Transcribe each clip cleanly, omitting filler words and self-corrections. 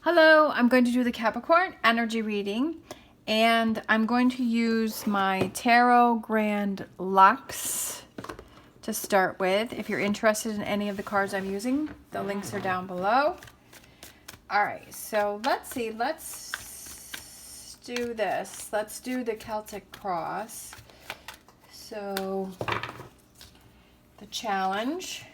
Hello, I'm going to do the Capricorn energy reading, and I'm going to use my Tarot Grand Luxe to start with. If you're interested in any of the cards I'm using, the links are down below. All right, so let's see. Let's do this. Let's do the Celtic Cross. So the challenge.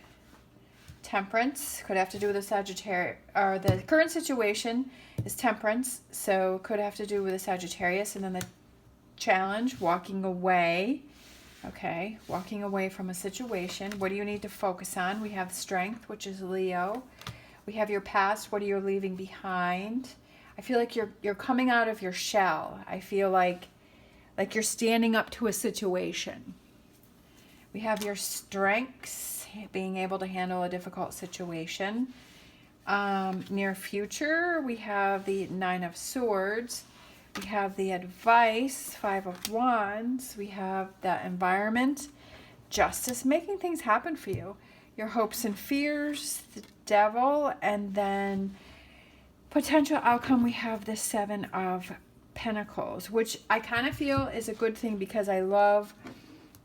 Temperance could have to do with a Sagittarius, or the current situation is Temperance, so could have to do with a Sagittarius. And then the challenge, walking away. Okay, walking away from a situation. What do you need to focus on? We have Strength, which is Leo. We have your past. What are you leaving behind? I feel like you're coming out of your shell. I feel like you're standing up to a situation. We have your strengths, being able to handle a difficult situation. Near future, we have the Nine of Swords. We have the advice, Five of Wands. We have the environment, justice, making things happen for you. Your hopes and fears, the devil, and then potential outcome, we have the Seven of Pentacles, which I kind of feel is a good thing because I love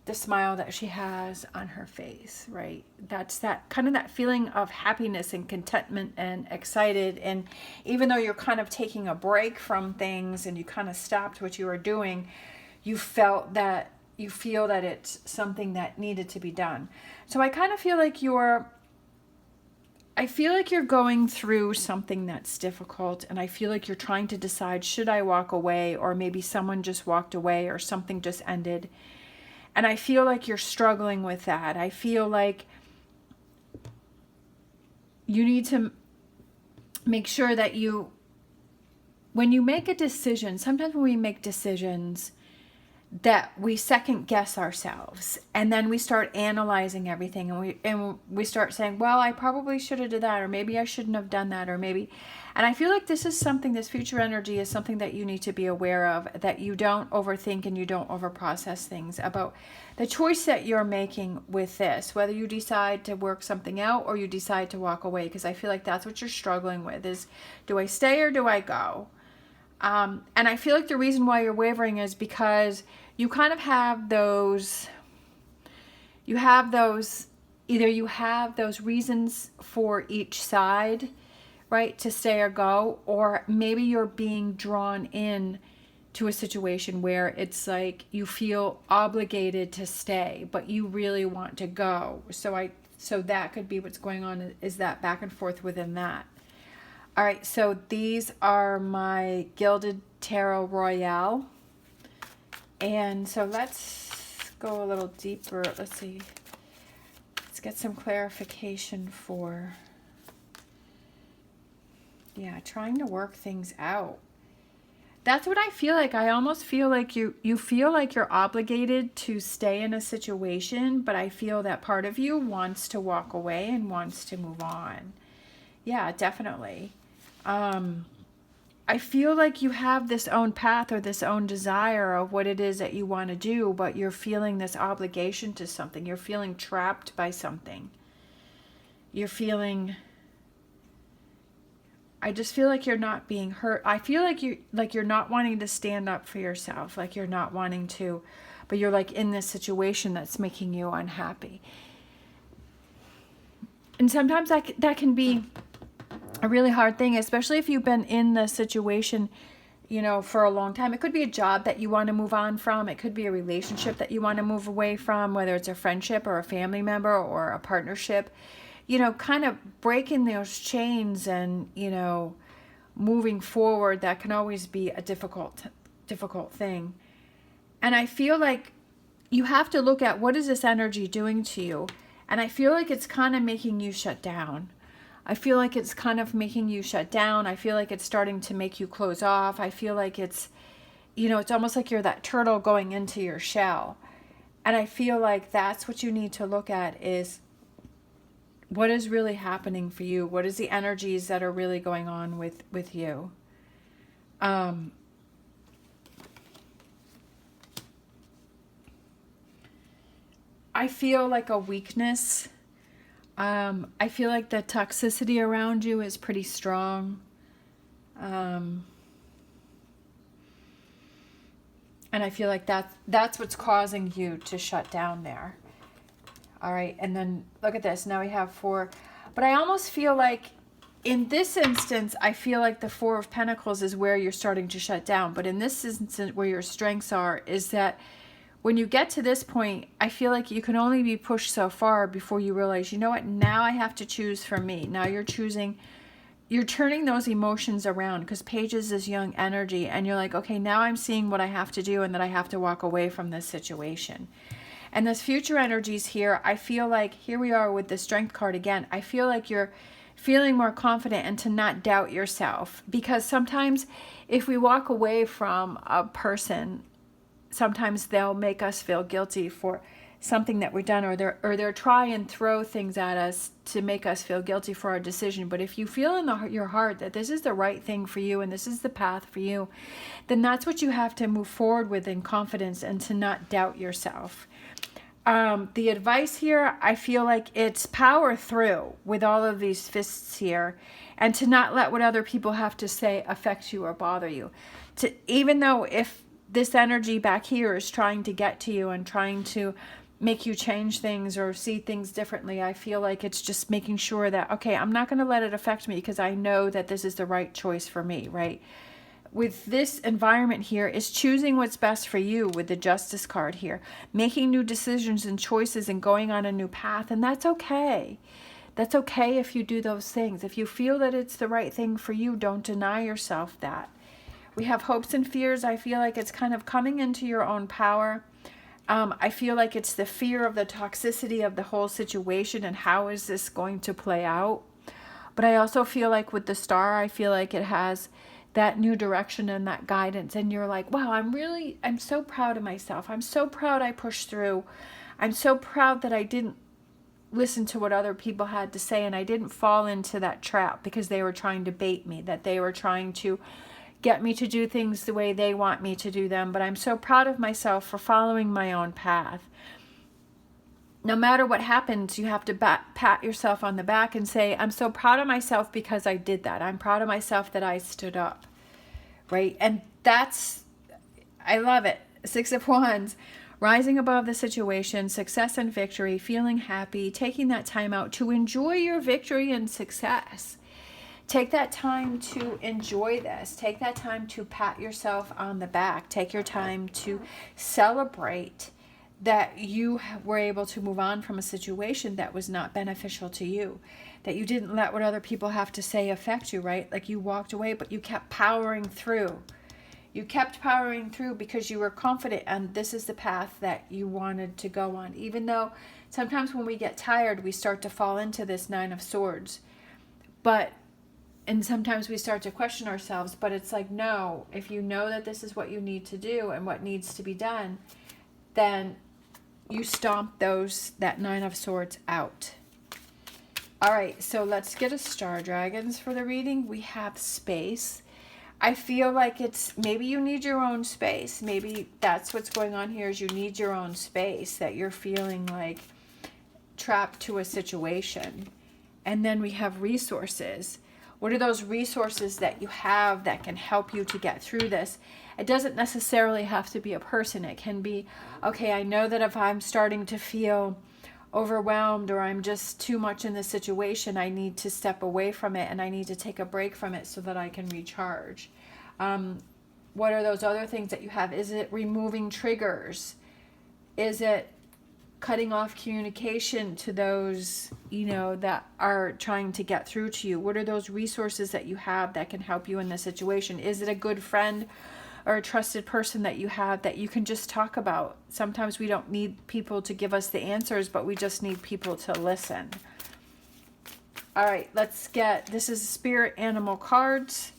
the smile that she has on her face, right? That's that kind of that feeling of happiness and contentment and excited. And even though you're kind of taking a break from things and you kind of stopped what you were doing, you feel that it's something that needed to be done. So I kind of feel like you're going through something that's difficult, and I feel like you're trying to decide, should I walk away, or maybe someone just walked away or something just ended. And I feel like you're struggling with that. I feel like you need to make sure that when you make a decision, sometimes when we make decisions, that we second guess ourselves, and then we start analyzing everything, and we start saying, well, I probably should have did that, or maybe I shouldn't have done that, or maybe. And I feel like this future energy is something that you need to be aware of, that you don't overthink and you don't overprocess things about the choice that you're making with this, whether you decide to work something out or you decide to walk away, because I feel like that's what you're struggling with, is do I stay or do I go? And I feel like the reason why you're wavering is because you kind of have those reasons for each side, right, to stay or go, or maybe you're being drawn in to a situation where it's like you feel obligated to stay, but you really want to go. So that could be what's going on, is that back and forth within that. All right, so these are my Gilded Tarot Royale. And so let's go a little deeper. Let's see. Let's get some clarification for, trying to work things out. That's what I feel like. I almost feel like you feel like you're obligated to stay in a situation, but I feel that part of you wants to walk away and wants to move on. Yeah, definitely. I feel like you have this own path or this own desire of what it is that you want to do, but you're feeling this obligation to something. You're feeling trapped by something. I just feel like you're not being heard. I feel like you're not wanting to stand up for yourself, like you're not wanting to, but you're like in this situation that's making you unhappy. And sometimes that can be a really hard thing, especially if you've been in the situation, for a long time. It could be a job that you want to move on from. It could be a relationship that you want to move away from, whether it's a friendship or a family member or a partnership. Kind of breaking those chains and, moving forward, that can always be a difficult thing. And I feel like you have to look at, what is this energy doing to you? And I feel like it's kind of making you shut down. I feel like it's kind of making you shut down. I feel like it's starting to make you close off. I feel like it's, it's almost like you're that turtle going into your shell. And I feel like that's what you need to look at, is what is really happening for you? What is the energies that are really going on with you? I feel like a weakness. I feel like the toxicity around you is pretty strong. And I feel like that's what's causing you to shut down there. All right, and then look at this. Now we have 4. But I almost feel like in this instance, I feel like the 4 of Pentacles is where you're starting to shut down. But in this instance, where your strengths are, is that when you get to this point, I feel like you can only be pushed so far before you realize, you know what, now I have to choose for me. Now you're choosing, you're turning those emotions around, because Pages is young energy, and you're like, okay, now I'm seeing what I have to do and that I have to walk away from this situation. And this future energies here, I feel like, here we are with the Strength card again, I feel like you're feeling more confident and to not doubt yourself. Because sometimes if we walk away from a person, sometimes they'll make us feel guilty for something that we've done, or they're try and throw things at us to make us feel guilty for our decision. But if you feel in your heart that this is the right thing for you and this is the path for you, then that's what you have to move forward with in confidence and to not doubt yourself. The advice here, I feel like it's power through with all of these fists here, and to not let what other people have to say affect you or bother you. Even though if this energy back here is trying to get to you and trying to make you change things or see things differently, I feel like it's just making sure that, okay, I'm not going to let it affect me because I know that this is the right choice for me, right? With this environment here is choosing what's best for you with the Justice card here, making new decisions and choices and going on a new path. And that's okay. That's okay if you do those things. If you feel that it's the right thing for you, don't deny yourself that. We have hopes and fears. I feel like it's kind of coming into your own power. I feel like it's the fear of the toxicity of the whole situation and how is this going to play out. But I also feel like with the Star, I feel like it has that new direction and that guidance, and you're like, wow, I'm so proud of myself. I'm so proud I pushed through. I'm so proud that I didn't listen to what other people had to say, and I didn't fall into that trap because they were trying to bait me, that they were trying to get me to do things the way they want me to do them. But I'm so proud of myself for following my own path. No matter what happens, you have to pat yourself on the back and say, I'm so proud of myself because I did that. I'm proud of myself that I stood up, right? And I love it. 6 of Wands, rising above the situation, success and victory, feeling happy, taking that time out to enjoy your victory and success. Take that time to enjoy this. Take that time to pat yourself on the back. Take your time to celebrate that you were able to move on from a situation that was not beneficial to you, that you didn't let what other people have to say affect you, right? Like you walked away, but you kept powering through. You kept powering through because you were confident and this is the path that you wanted to go on. Even though sometimes when we get tired, we start to fall into this 9 of Swords. And sometimes we start to question ourselves, but it's like, no, if you know that this is what you need to do and what needs to be done, then you stomp that 9 of Swords out. All right, so let's get a Star Dragons for the reading. We have space. I feel like it's, maybe you need your own space. Maybe that's what's going on here, is you need your own space, that you're feeling like trapped to a situation. And then we have resources. What are those resources that you have that can help you to get through this? It doesn't necessarily have to be a person. It can be, okay, I know that if I'm starting to feel overwhelmed or I'm just too much in this situation, I need to step away from it and I need to take a break from it so that I can recharge. What are those other things that you have? Is it removing triggers? Is it cutting off communication to those, that are trying to get through to you? What are those resources that you have that can help you in this situation? Is it a good friend or a trusted person that you have that you can just talk about? Sometimes we don't need people to give us the answers, but we just need people to listen. All right, this is Spirit Animal cards.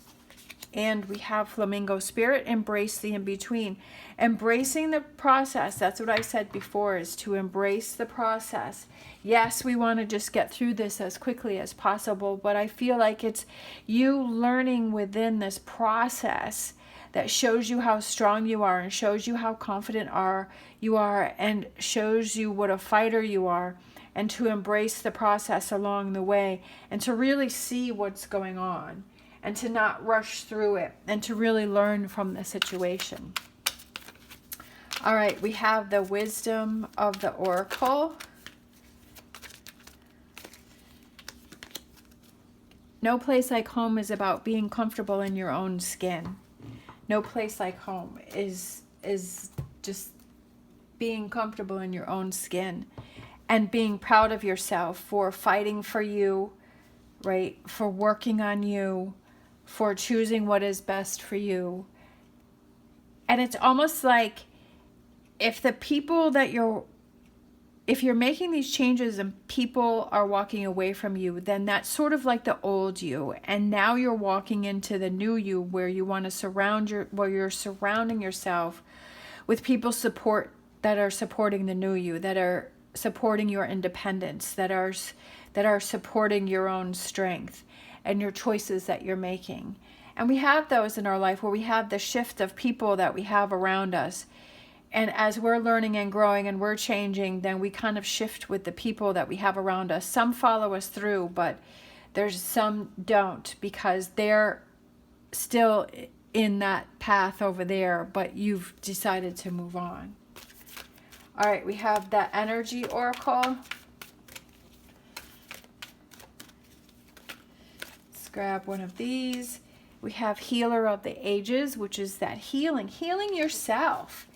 And we have Flamingo Spirit, embrace the in-between. Embracing the process, that's what I said before, is to embrace the process. Yes, we want to just get through this as quickly as possible, but I feel like it's you learning within this process that shows you how strong you are and shows you how confident you are and shows you what a fighter you are, and to embrace the process along the way and to really see what's going on. and to not rush through it, and to really learn from the situation. All right, we have the wisdom of the oracle. No place like home is about being comfortable in your own skin. No place like home is just being comfortable in your own skin and being proud of yourself for fighting for you, right? For working on you, for choosing what is best for you. And it's almost like if you're making these changes and people are walking away from you, then that's sort of like the old you. And now you're walking into the new you, where you want to where you're surrounding yourself with people that are supporting the new you, that are supporting your independence, that are supporting your own strength and your choices that you're making. And we have those in our life where we have the shift of people that we have around us. And as we're learning and growing and we're changing, then we kind of shift with the people that we have around us. Some follow us through, but there's some don't, because they're still in that path over there, but you've decided to move on. All right, we have that energy oracle. Let's grab one of these. We have healer of the ages, which is that healing yourself.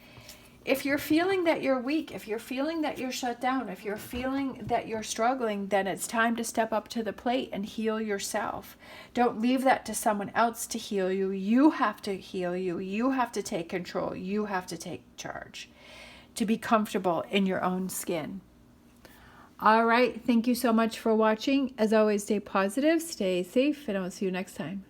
If you're feeling that you're weak, if you're feeling that you're shut down, if you're feeling that you're struggling, then it's time to step up to the plate and heal yourself. Don't leave that to someone else to heal you. You have to heal you. You have to take control. You have to take charge to be comfortable in your own skin. All right. Thank you so much for watching. As always, stay positive, stay safe, and I'll see you next time.